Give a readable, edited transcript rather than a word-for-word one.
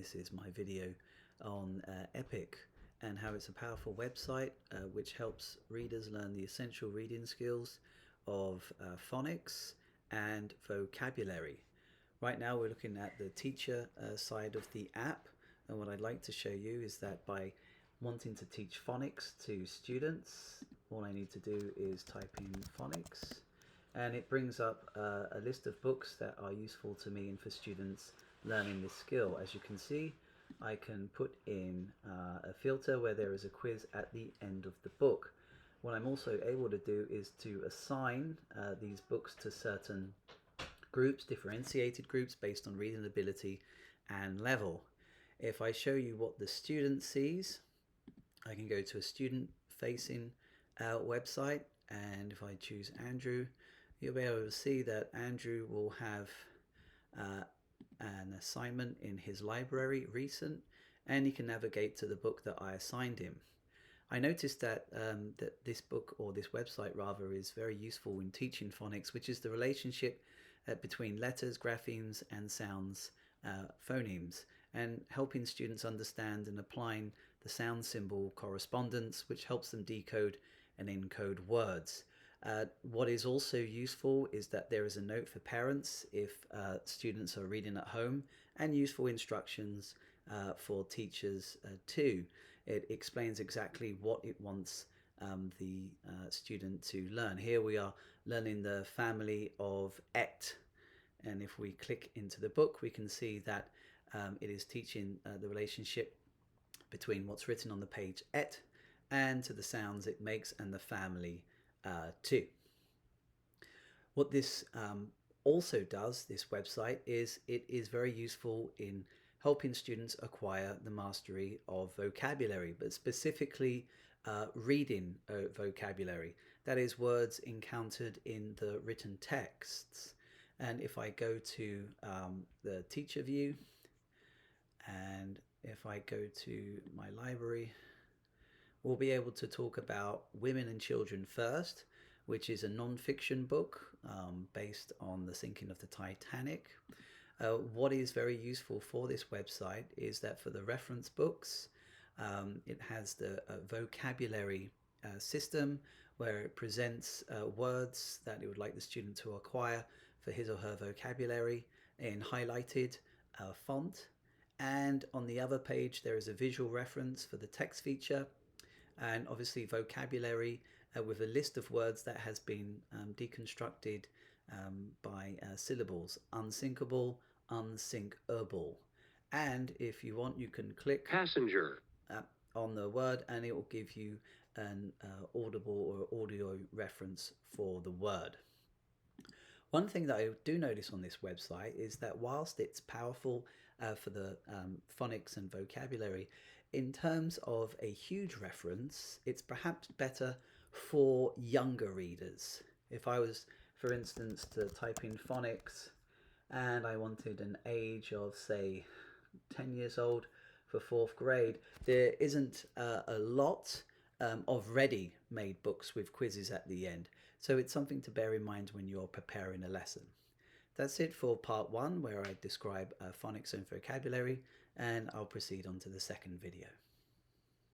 this is my video on Epic and how it's a powerful website which helps readers learn the essential reading skills of phonics and vocabulary. Right now we're looking at the teacher side of the app, and what I'd like to show you is that by wanting to teach phonics to students, all I need to do is type in phonics, and it brings up a list of books that are useful to me and for students learning this skill. As you can see, I can put in a filter where there is a quiz at the end of the book. What I'm also able to do is to assign these books to certain groups, differentiated groups based on reading ability and level. If I show you what the student sees, I can go to a student facing website, and if I choose Andrew, you'll be able to see that Andrew will have an assignment in his library, recent, and he can navigate to the book that I assigned him. I noticed that that this book, or this website rather, is very useful in teaching phonics, which is the relationship between letters, graphemes and sounds, phonemes, and helping students understand and applying the sound symbol correspondence, which helps them decode and encode words. What is also useful is that there is a note for parents if students are reading at home, and useful instructions for teachers too. It explains exactly what it wants the student to learn. Here we are learning the family of et, and if we click into the book we can see that it is teaching the relationship between what's written on the page et and to the sounds it makes and the family too. What this also does, this website, is it is very useful in helping students acquire the mastery of vocabulary, but specifically reading vocabulary, that is words encountered in the written texts. And if I go to the teacher view, and if I go to my library, we'll be able to talk about Women and Children First, which is a non-fiction book based on the sinking of the Titanic. What is very useful for this website is that for the reference books, it has the vocabulary system where it presents words that it would like the student to acquire for his or her vocabulary in highlighted font. And on the other page there is a visual reference for the text feature, and obviously vocabulary with a list of words that has been deconstructed by syllables: unsinkable, unsinkable. And if you want, you can click passenger on the word and it will give you an audible or audio reference for the word. One thing that I do notice on this website is that whilst it's powerful for the phonics and vocabulary, in terms of a huge reference, it's perhaps better for younger readers. If I was, for instance, to type in phonics and I wanted an age of, say, 10 years old for 4th grade, there isn't a lot of ready-made books with quizzes at the end. So it's something to bear in mind when you're preparing a lesson. That's it for part 1, where I describe phonics and vocabulary, and I'll proceed on to the second video.